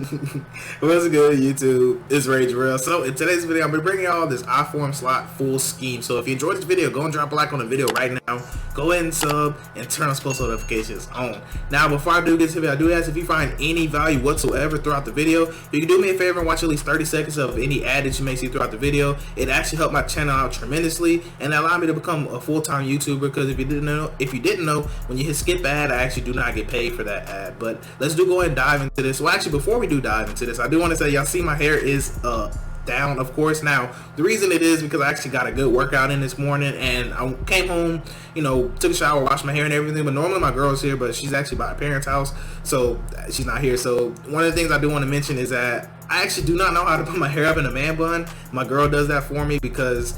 What's good, YouTube? It's Rage Real. So in today's video, I'm bringing y'all this IForm slot full scheme. So if you enjoyed this video, go and drop a like on the video right now. Go ahead and sub and turn on post notifications on. Now, before I do this video, I do ask if you find any value whatsoever throughout the video, you can do me a favor and watch at least 30 seconds of any ad that you may see throughout the video. It actually helped my channel out tremendously and allowed me to become a full-time YouTuber. Because if you didn't know, when you hit skip ad, I actually do not get paid for that ad. But let's go ahead and dive into this. Well, actually, before we do dive into this, I do want to say, y'all see my hair is down, of course. Now, the reason it is because I actually got a good workout in this morning, and I came home, you know, took a shower, washed my hair and everything. But normally my girl's here, but she's actually by her parents' house, so she's not here. So one of the things I do want to mention is that I actually do not know how to put my hair up in a man bun. My girl does that for me because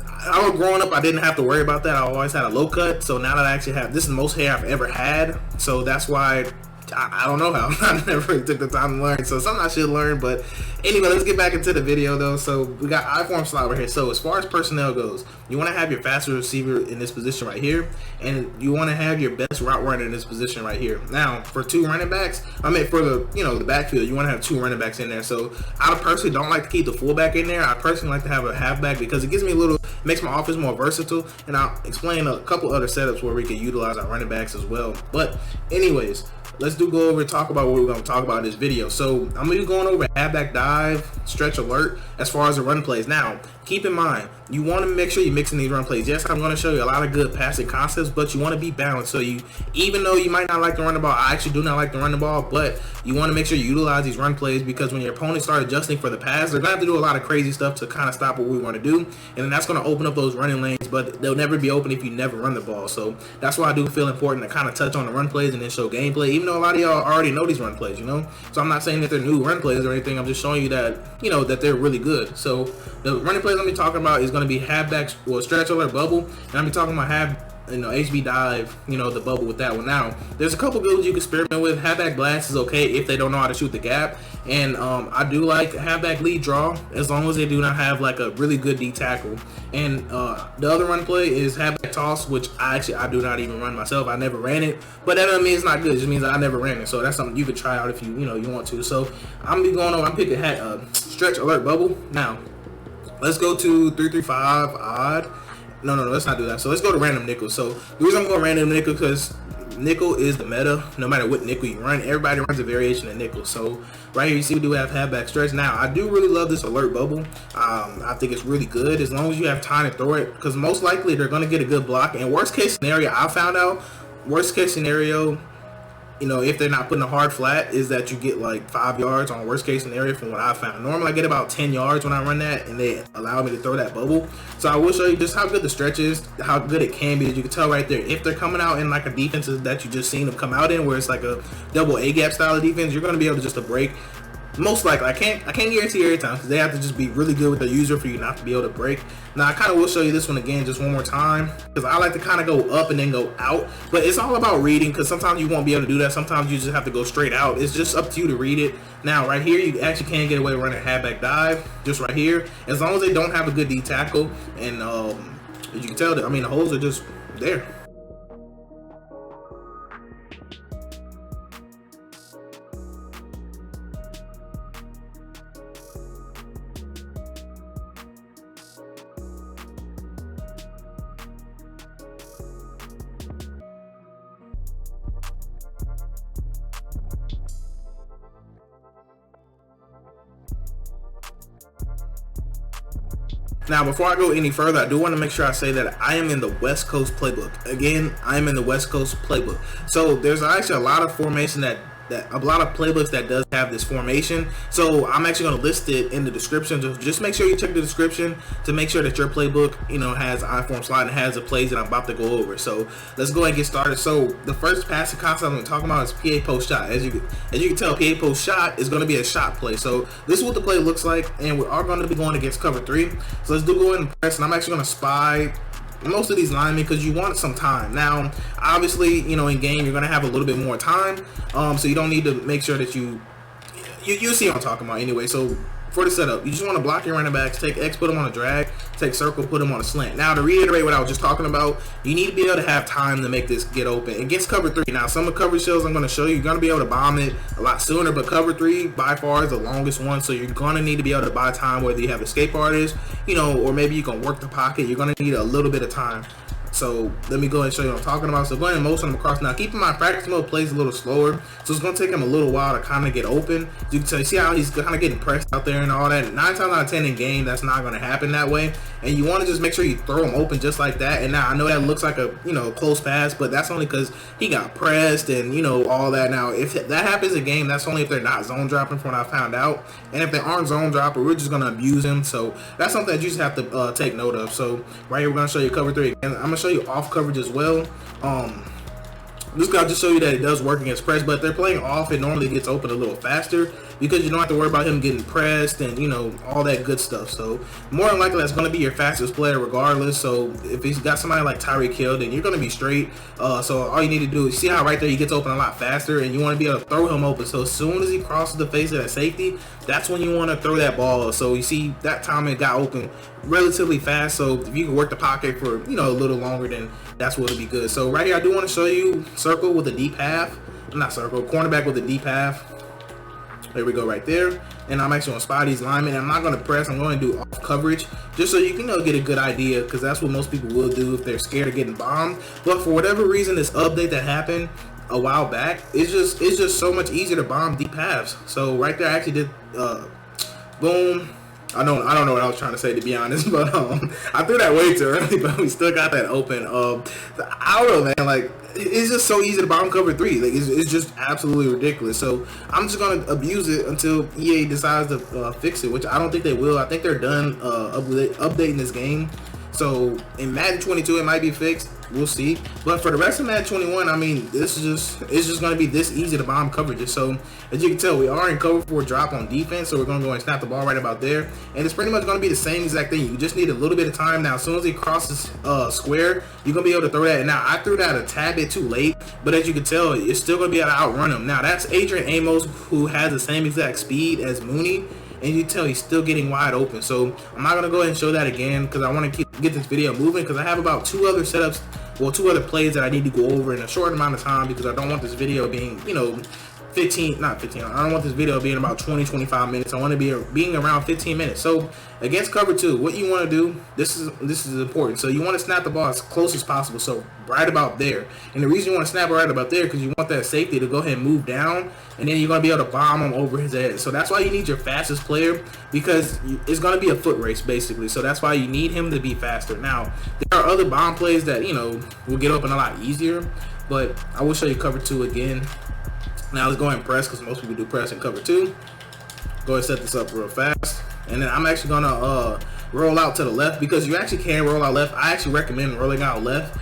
I was growing up, I didn't have to worry about that. I always had a low cut. So now that I actually have, this is the most hair I've ever had. So that's why I don't know how. I never really took the time to learn, so something I should learn. But anyway, let's get back into the video though. So we got IForm slot right here. So as far as personnel goes, you want to have your fastest receiver in this position right here, and you want to have your best route runner in this position right here. Now for two running backs, I mean for the the backfield, you want to have two running backs in there. So I personally don't like to keep the fullback in there. I personally like to have a halfback because it gives me makes my offense more versatile. And I'll explain a couple other setups where we can utilize our running backs as well. But anyways, let's go over and talk about what we're going to talk about in this video. So I'm going to be going over halfback dive, stretch alert as far as the run plays. Now, keep in mind, you want to make sure you're mixing these run plays. Yes, I'm going to show you a lot of good passing concepts, but you want to be balanced. So even though you might not like to run the ball, I actually do not like to run the ball, but you want to make sure you utilize these run plays, because when your opponents start adjusting for the pass, they're going to have to do a lot of crazy stuff to kind of stop what we want to do, and then that's going to open up those running lanes, but they'll never be open if you never run the ball. So that's why I do feel important to kind of touch on the run plays and then show gameplay, even though a lot of y'all already know these run plays, so I'm not saying that they're new run plays or anything. I'm just showing you that that they're really good. So the running plays I'm gonna be talking about is going to be halfback, stretch alert, bubble, and I'm gonna be talking about HB dive, the bubble with that one. Now, there's a couple good ones you can experiment with. Halfback blast is okay if they don't know how to shoot the gap, and I do like halfback lead draw as long as they do not have like a really good D tackle. And the other run play is halfback toss, which I do not even run myself. I never ran it, but that doesn't mean it's not good. It just means I never ran it. So that's something you could try out if you want to. So I'm gonna be going over. I'm picking stretch alert bubble. Now let's go to 3-3-5 odd. No, let's not do that. So let's go to random nickel. So the reason I'm going random nickel because nickel is the meta. No matter what nickel you run, everybody runs a variation of nickel. So right here you see we do have halfback stretch. Now I do really love this alert bubble. I think it's really good as long as you have time to throw it, because most likely they're going to get a good block. And worst case scenario, I found out if they're not putting a hard flat, is that you get like 5 yards on worst case scenario from what I found. Normally I get about 10 yards when I run that, and they allow me to throw that bubble. So I will show you just how good the stretch is, how good it can be. As you can tell right there, if they're coming out in like a defense that you just seen them come out in, where it's like a double A gap style of defense, you're going to be able to just break. Most likely, I can't guarantee every time, because they have to just be really good with the user for you not to be able to break. Now I kind of will show you this one again just one more time, because I like to kind of go up and then go out, but it's all about reading, because sometimes you won't be able to do that. Sometimes you just have to go straight out. It's just up to you to read it. Now right here you actually can get away with running halfback dive just right here, as long as they don't have a good D tackle. And as you can tell, the holes are just there. Now, before I go any further, I do want to make sure I say that I am in the West Coast Playbook. Again, I am in the West Coast Playbook. So there's actually a lot of formation a lot of playbooks that does have this formation. So I'm actually going to list it in the description. Just make sure you check the description to make sure that your playbook, has IForm slot and has the plays that I'm about to go over. So let's go ahead and get started. So the first passing concept I'm going to talk about is PA post shot. As you can tell, PA post shot is going to be a shot play. So this is what the play looks like, and we are going to be going against cover 3. So let's go ahead and press, and I'm actually going to spy most of these linemen because you want some time. Now obviously in game you're going to have a little bit more time, so you don't need to make sure that you see what I'm talking about anyway. So for the setup, you just want to block your running backs, take X, put them on a drag, take circle, put them on a slant. Now, to reiterate what I was just talking about, you need to be able to have time to make this get open. Against cover 3, now some of the coverage shows I'm going to show you, you're going to be able to bomb it a lot sooner, but cover 3 by far is the longest one, so you're going to need to be able to buy time, whether you have escape artists, you know, or maybe you can work the pocket. You're going to need a little bit of time. So let me go ahead and show you what I'm talking about. So go ahead and motion them across. Now keep in mind, practice mode plays a little slower, so it's going to take him a little while to kind of get open. As you can tell, you see how he's kind of getting pressed out there and all that. 9 times out of 10 in game, that's not going to happen that way. And you want to just make sure you throw him open just like that. And now I know that looks like a, you know, close pass, but that's only because he got pressed and, you know, all that. Now if that happens in game, that's only if they're not zone dropping, from what I found out. And if they aren't zone dropping, we're just going to abuse him. So that's something that you just have to take note of. So right here, we're going to show you cover 3 again. I'm going to show you off coverage as well. This guy just show you that it does work against press, but if they're playing off, it normally gets open a little faster because you don't have to worry about him getting pressed and, you know, all that good stuff. So more than likely that's going to be your fastest player regardless. So if he's got somebody like Tyreek Hill, then you're going to be straight. So all you need to do is see how right there he gets open a lot faster, and you want to be able to throw him open. So as soon as he crosses the face of that safety, that's when you want to throw that ball. So you see that time it got open relatively fast. So if you can work the pocket for, you know, a little longer, then that's what would be good. So right here, I do want to show you circle with a deep half. Not circle, cornerback with a deep half. There we go right there. And I'm actually going to spy these linemen. I'm not going to press. I'm going to do off coverage just so you can, you know, get a good idea, because that's what most people will do if they're scared of getting bombed. But for whatever reason, this update that happened a while back, it's just so much easier to bomb deep halves. So right there, I actually did boom. I don't know what I was trying to say, to be honest, but I threw that way too early, but we still got that open. I don't know, man. Like, it's just so easy to bomb cover 3. Like, it's just absolutely ridiculous. So I'm just gonna abuse it until EA decides to fix it, which I don't think they will. I think they're done updating this game. So in Madden 22, it might be fixed. We'll see. But for the rest of Madden 21, I mean, it's just going to be this easy to bomb coverages. So as you can tell, we are in cover 4 drop on defense. So we're going to go and snap the ball right about there. And it's pretty much going to be the same exact thing. You just need a little bit of time. Now, as soon as he crosses square, you're going to be able to throw that. Now, I threw that a tad bit too late. But as you can tell, you're still going to be able to outrun him. Now, that's Adrian Amos, who has the same exact speed as Mooney. And you tell he's still getting wide open. So I'm not going to go ahead and show that again, because I want to get this video moving, because I have about 2 other setups, well, 2 other plays that I need to go over in a short amount of time, because I don't want this video being, you know, I don't want this video being about 20-25 minutes. I want to be being around 15 minutes. So against cover 2, what you want to do, this is important. So you want to snap the ball as close as possible, so right about there. And the reason you want to snap it right about there, because you want that safety to go ahead and move down, and then you're going to be able to bomb him over his head. So that's why you need your fastest player, because it's going to be a foot race basically. So that's why you need him to be faster. Now, there are other bomb plays that, you know, will get open a lot easier, but I will show you cover 2 again. Now let's go ahead and press, because most people do press in cover 2. Go ahead and set this up real fast. And then I'm actually going to roll out to the left, because you actually can roll out left. I actually recommend rolling out left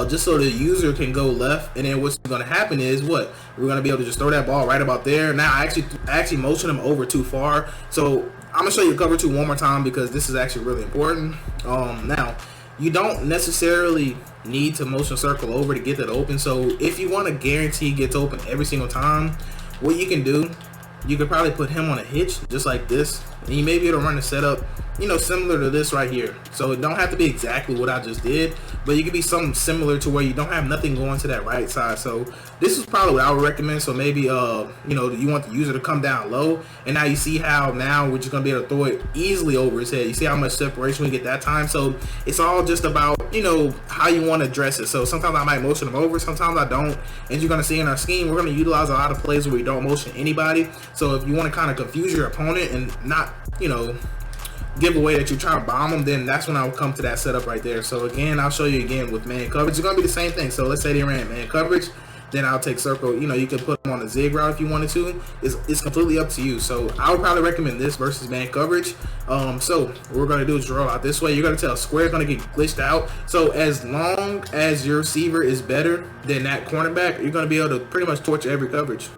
just so the user can go left. And then what's going to happen is what? We're going to be able to just throw that ball right about there. Now I actually motion him over too far. So I'm going to show you cover 2 one more time, because this is actually really important. Now, you don't necessarily need to motion circle over to get that open. So if you want to guarantee it gets open every single time, what you can do, you could probably put him on a hitch just like this, and you may be able to run the setup, you know, similar to this right here. So it don't have to be exactly what I just did, but you could be something similar to where you don't have nothing going to that right side. So this is probably what I would recommend. So maybe you know, you want the user to come down low, and now you see how now we're just gonna be able to throw it easily over his head. You see how much separation we get that time. So it's all just about, you know, how you want to address it. So sometimes I might motion him over, sometimes I don't. As you're gonna see in our scheme, we're gonna utilize a lot of plays where we don't motion anybody. So if you want to kind of confuse your opponent and not, you know, give away that you're trying to bomb them, then that's when I'll come to that setup right there. So again, I'll show you again with man coverage. It's gonna be the same thing. So let's say they ran man coverage, then I'll take circle. You know, you can put them on a zig route if you wanted to. It's completely up to you. So I would probably recommend this versus man coverage. So what we're gonna do is roll out this way. You're gonna tell square gonna get glitched out. So as long as your receiver is better than that cornerback, you're gonna be able to pretty much torch every coverage.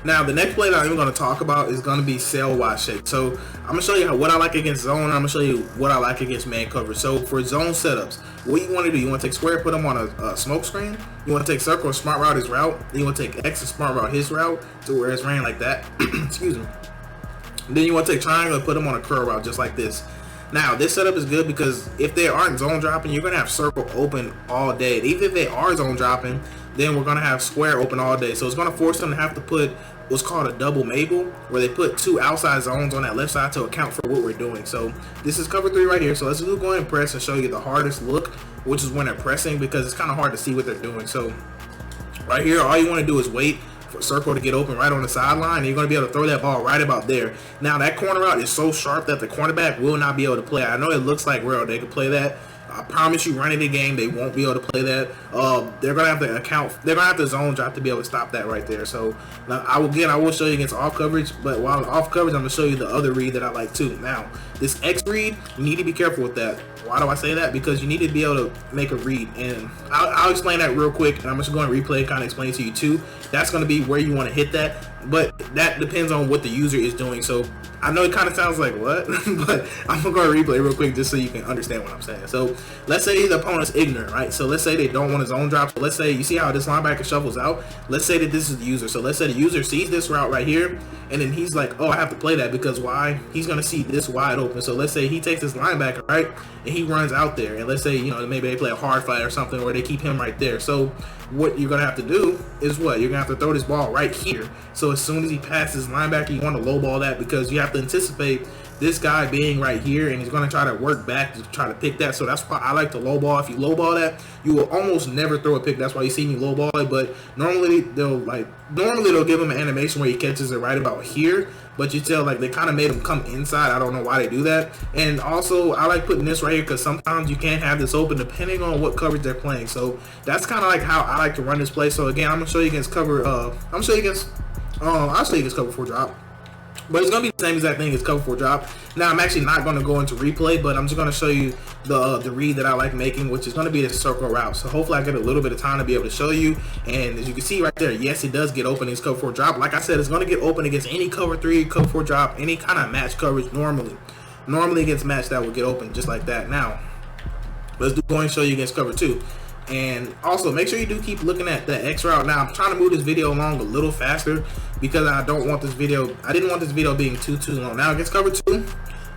Now, the next play that I'm even going to talk about is going to be sail wide shake. So I'm going to show you what I like against zone. I'm going to show you what I like against man coverage. So for zone setups, what you want to do, you want to take square, put them on a smoke screen. You want to take circle, smart route his route. Then you want to take X and smart route his route to where it's ran like that. Excuse me. Then you want to take triangle and put them on a curl route just like this. Now, this setup is good because if they aren't zone dropping, you're going to have circle open all day. Even if they are zone dropping, then we're going to have square open all day. So it's going to force them to have to put what's called a double Mabel, where they put two outside zones on that left side to account for what we're doing. So this is cover 3 right here. So let's go ahead and press and show you the hardest look, which is when they're pressing, because it's kind of hard to see what they're doing. So right here, all you want to do is wait for circle to get open right on the sideline, and you're going to be able to throw that ball right about there. Now, that corner route is so sharp that the cornerback will not be able to play. I know it looks like, well, they could play that. I promise you, running the game, they won't be able to play that. They're gonna have to they're gonna have to zone drop to be able to stop that right there. So now, I will show you against off coverage, but while off coverage, I'm gonna show you the other read that I like too. Now, this X read, you need to be careful with that. Why do I say that? Because you need to be able to make a read, and I'll explain that real quick, and I'm just going to replay, kind of explain to you too. That's going to be where you want to hit that, but that depends on what the user is doing. So I know it kind of sounds like what, but I'm going to replay real quick just so you can understand what I'm saying. So let's say the opponent's ignorant, right? So let's say they don't want a zone drop. So let's say, you see how this linebacker shuffles out? Let's say that this is the user. So let's say the user sees this route right here, and then he's like, oh, I have to play that because why? He's going to see this wide open. So let's say he takes this linebacker, right? And he runs out there, and let's say, you know, maybe they play a hard fight or something, or they keep him right there. So what you're gonna have to do is what? You're gonna have to throw this ball right here. So as soon as he passes linebacker, you want to low ball that, because you have to anticipate this guy being right here, and he's going to try to work back to try to pick that. So that's why I like to low ball. If you low ball that, you will almost never throw a pick. That's why you see me low ball it. But normally they'll give him an animation where he catches it right about here. But you tell, like, they kind of made him come inside. I don't know why they do that. And also, I like putting this right here because sometimes you can't have this open depending on what coverage they're playing. So that's kind of like how I like to run this play. So again, I'm gonna show you against cover. I'll show you against cover 4 drop. But it's going to be the same exact thing as cover 4 drop. Now, I'm actually not going to go into replay, but I'm just going to show you the read that I like making, which is going to be the circle route. So hopefully I get a little bit of time to be able to show you. And as you can see right there, yes, it does get open against cover 4 drop. Like I said, it's going to get open against any cover 3, cover 4 drop, any kind of match coverage normally. Normally against match that will get open just like that. Now, let's go and show you against cover 2. And also make sure you do keep looking at the X route. Now I'm trying to move this video along a little faster because I didn't want this video being too long. Now against cover 2,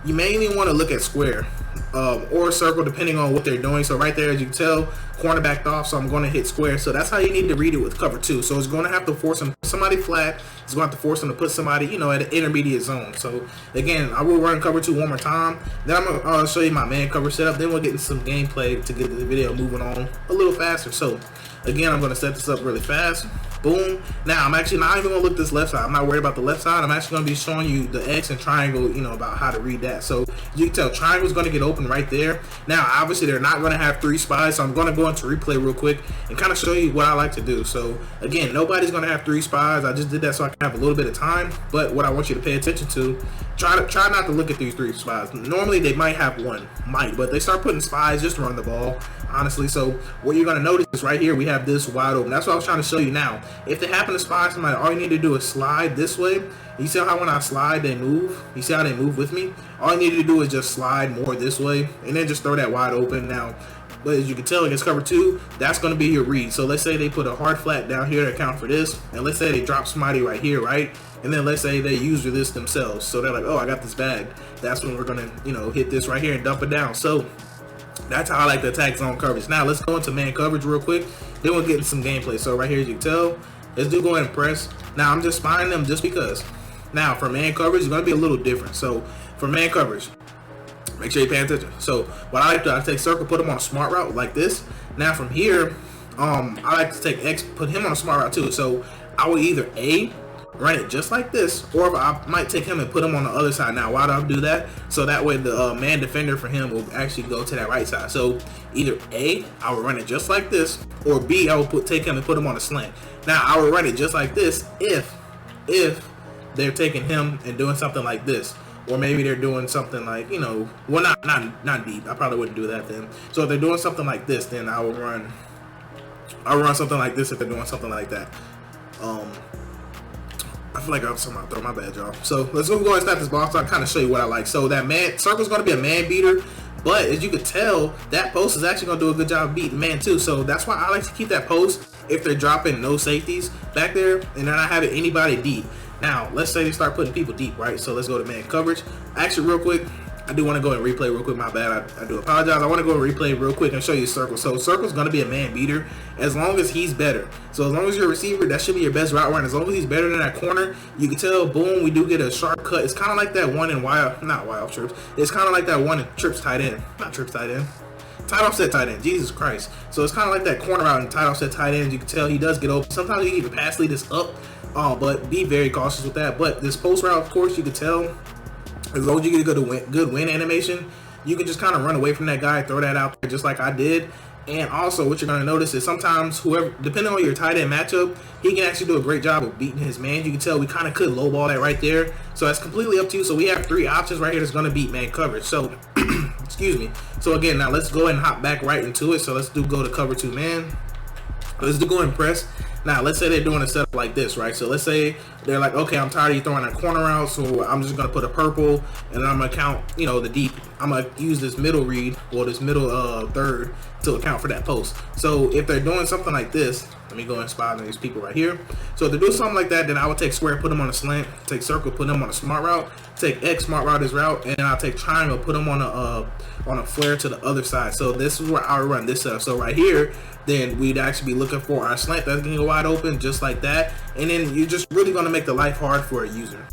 you mainly want to look at square or circle depending on what they're doing. So right there, as you can tell, corner backed off, so I'm going to hit square. So that's how you need to read it with cover 2. So it's going to have to force them to put somebody flat. It's going to have to force them to put somebody, you know, at an intermediate zone. So again, I will run cover 2 one more time. Then I'm going to show you my man cover setup. Then we'll get into some gameplay to get the video moving on a little faster. So again, I'm going to set this up really fast. Boom. Now, I'm actually not even going to look this left side. I'm not worried about the left side. I'm actually going to be showing you the X and triangle, you know, about how to read that. So you can tell triangle is going to get open right there. Now, obviously, they're not going to have 3 spies. So I'm going to go into replay real quick and kind of show you what I like to do. So again, nobody's going to have 3 spies. I just did that so I can have a little bit of time. But what I want you to pay attention to, try not to look at these 3 spies. Normally, they might have 1, but they start putting spies just to run the ball, honestly. So what you're going to notice is right here, we have this wide open. That's what I was trying to show you now. If they happen to spy somebody, all you need to do is slide this way. You see how when I slide, they move? You see how they move with me? All you need to do is just slide more this way, and then just throw that wide open. Now, but as you can tell against cover 2, that's going to be your read. So let's say they put a hard flat down here to account for this, and let's say they drop somebody right here, right? And then let's say they use this themselves. So they're like, oh, I got this bag. That's when we're going to, you know, hit this right here and dump it down. So that's how I like to attack zone coverage. Now let's go into man coverage real quick. Then we'll get into some gameplay. So right here, as you can tell, let's go ahead and press. Now I'm just spying them just because. Now for man coverage, it's going to be a little different. So for man coverage, make sure you pay attention. So what I like to do, I take circle, put him on a smart route like this. Now from here, I like to take X, put him on a smart route too. So I will either A, run it just like this, or I might take him and put him on the other side. Now why do I do that? So that way the man defender for him will actually go to that right side. So either A, I will run it just like this, or B, I will take him and put him on a slant. Now I will run it just like this if they're taking him and doing something like this, or maybe they're doing something like, you know, well, not deep. I probably wouldn't do that then. So if they're doing something like this, then I'll run something like this if they're doing something like that. I feel like I'm somehow throwing my bad, y'all. So let's go and snap this ball so I kind of show you what I like. So that man circle's going to be a man beater, but as you can tell, that post is actually going to do a good job of beating man too. So that's why I like to keep that post if they're dropping no safeties back there and they're not having anybody deep. Now let's say they start putting people deep, right? So let's go to man coverage. Actually, real quick, I do want to go and replay real quick. My bad. I do apologize. I want to go and replay real quick and show you circle. So circle's going to be a man beater as long as he's better. So as long as you're a receiver, that should be your best route run. As long as he's better than that corner, you can tell, boom, we do get a sharp cut. It's kind of like that one in wild trips. It's kind of like that one in trips tight end. Not trips tight end. Tight offset tight end. Jesus Christ. So it's kind of like that corner out in tight offset tight end. You can tell he does get open. Sometimes you can even pass lead this up. But be very cautious with that. But this post route, of course, you can tell, as long as you get a good win animation, you can just kind of run away from that guy, throw that out there just like I did. And also what you're going to notice is sometimes whoever, depending on your tight end matchup, he can actually do a great job of beating his man. You can tell we kind of could lowball that right there. So that's completely up to you. So we have 3 options right here that's going to beat man coverage. So, excuse me. So again, now let's go ahead and hop back right into it. So let's go to cover 2 man. Let's go and press. Now, let's say they're doing a setup like this, right? So let's say they're like, okay, I'm tired of you throwing that corner out, so I'm just going to put a purple, and then I'm going to count, you know, the deep. I'm going to use this middle read, or this middle third, to account for that post. So if they're doing something like this, let me go and spy on these people right here. So if they're doing something like that, then I would take square, put them on a slant, take circle, put them on a smart route, take X, smart route his route, and then I'll take triangle, put them on a flare to the other side. So this is where I would run this setup. So right here, then we'd actually be looking for our slant that's going to go wide open just like that. And then you're just really going to make the life hard for a user.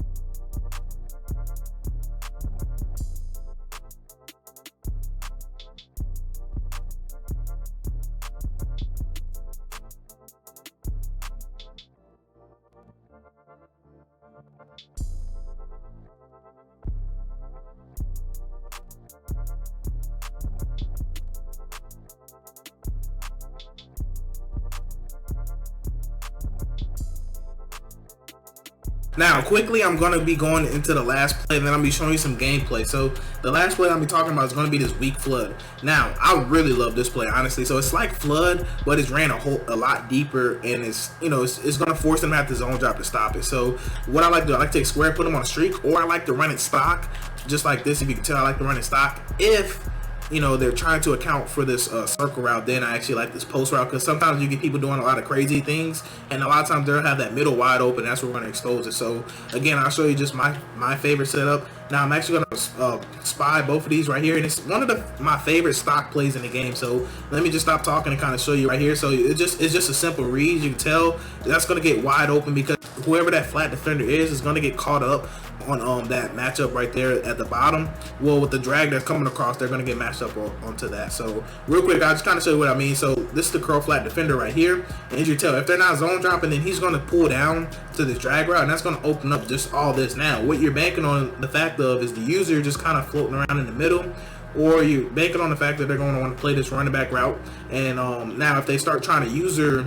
Now, quickly, I'm going to be going into the last play, and then I'll be showing you some gameplay. So, the last play I'll be talking about is going to be this weak flood. Now, I really love this play, honestly. So, it's like flood, but it's ran a lot deeper, and it's, you know, it's going to force them to have the zone drop to stop it. So, what I like to do, I like to take square, put them on a streak, or I like to run it stock, just like this. If you can tell, I like to run it stock. If, you know, they're trying to account for this circle route, then I actually like this post route, because sometimes you get people doing a lot of crazy things, and a lot of times they'll have that middle wide open. That's where we're going to expose it. So again, I'll show you just my favorite setup. Now I'm actually going to spy both of these right here, and it's one of my favorite stock plays in the game. So let me just stop talking and kind of show you right here. So it's just a simple read. You can tell that's going to get wide open, because whoever that flat defender is going to get caught up on that matchup right there at the bottom. Well, with the drag that's coming across, they're going to get matched up onto that. So real quick, I'll just kind of show you what I mean. So this is the curl flat defender right here, and as you tell, if they're not zone dropping, then he's going to pull down to this drag route, and that's going to open up just all this. Now what you're banking on the fact of is the user just kind of floating around in the middle, or you banking on the fact that they're going to want to play this running back route. And now if they start trying to user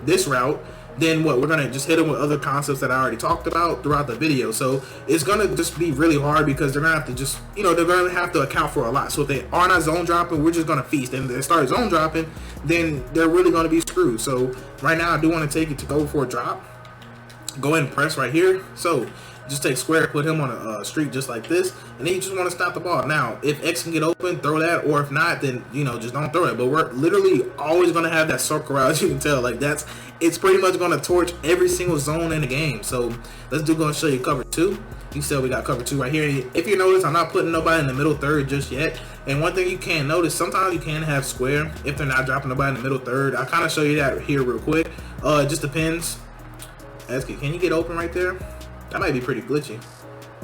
this route, then what, we're going to just hit them with other concepts that I already talked about throughout the video. So it's going to just be really hard, because they're going to have to just, you know, they're going to have to account for a lot. So if they are not zone dropping, we're just going to feast. And if they start zone dropping, then they're really going to be screwed. So right now I do want to take it to go for a drop. Go ahead and press right here. So just take square, put him on a streak just like this, and then you just want to stop the ball. Now, if X can get open, throw that, or if not, then, you know, just don't throw it. But we're literally always going to have that circle route, as you can tell. Like, it's pretty much going to torch every single zone in the game. So let's go and show you cover 2. You said we got cover 2 right here. If you notice, I'm not putting nobody in the middle third just yet. And one thing you can notice, sometimes you can have square if they're not dropping nobody in the middle third. I'll kind of show you that here real quick. It just depends. Can you get open right there? That might be pretty glitchy.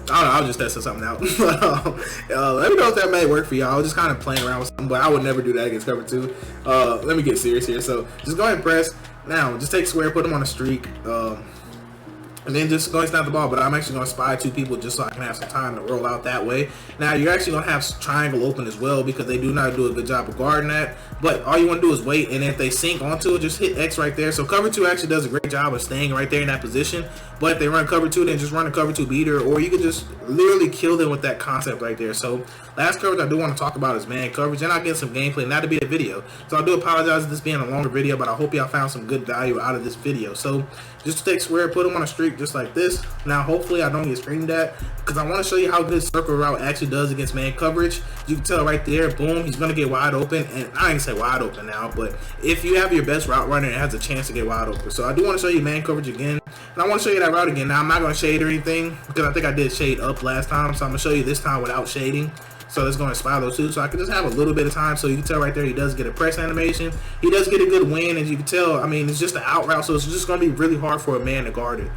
I don't know, I was just testing something out. Let me know if that may work for y'all. I was just kind of playing around with something, but I would never do that against cover 2. Let me get serious here. So just go ahead and press. Now, just take square, put them on a streak, and then just go and snap the ball. But I'm actually going to spy 2 people just so I can have some time to roll out that way. Now, you're actually going to have triangle open as well, because they do not do a good job of guarding that. But all you want to do is wait, and if they sink onto it, just hit X right there. So cover 2 actually does a great job of staying right there in that position. But if they run cover 2, then just run a cover 2 beater, or you can just literally kill them with that concept right there. So last coverage I do want to talk about is man coverage, and I'll get some gameplay, not to be a video. So I do apologize for this being a longer video, but I hope y'all found some good value out of this video. So just take square, put them on a streak, straight just like this. Now hopefully I don't get screamed at, because I want to show you how good circle route actually does against man coverage. You can tell right there, boom, he's going to get wide open. And I ain't say wide open now, but if you have your best route runner, it has a chance to get wide open. So I do want to show you man coverage again, and I want to show you that route again. Now I'm not going to shade or anything, because I think I did shade up last time, so I'm going to show you this time without shading. So let's go and spy those two, so I can just have a little bit of time. So you can tell right there, he does get a press animation. He does get a good win, as you can tell. I mean, it's just an out route, so it's just going to be really hard for a man to guard it.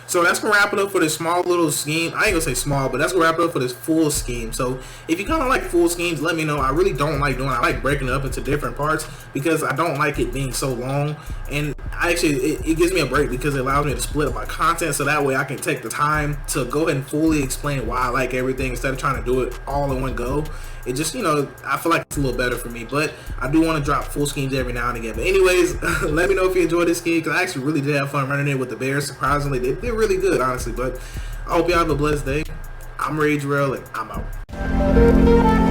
So that's gonna wrap it up for this small little scheme. I ain't gonna say small, but that's gonna wrap it up for this full scheme. So if you kind of like full schemes, let me know. I really don't like doing it. I like breaking it up into different parts because I don't like it being so long. And it gives me a break because it allows me to split up my content, so that way I can take the time to go ahead and fully explain why I like everything instead of trying to do it all in one go. It just, you know, I feel like it's a little better for me, but I do want to drop full schemes every now and again. But anyways, let me know if you enjoyed this scheme, because I actually really did have fun running it with the Bears. Surprisingly, they're really good, honestly. But I hope y'all have a blessed day. I'm Rage Rail, and I'm out.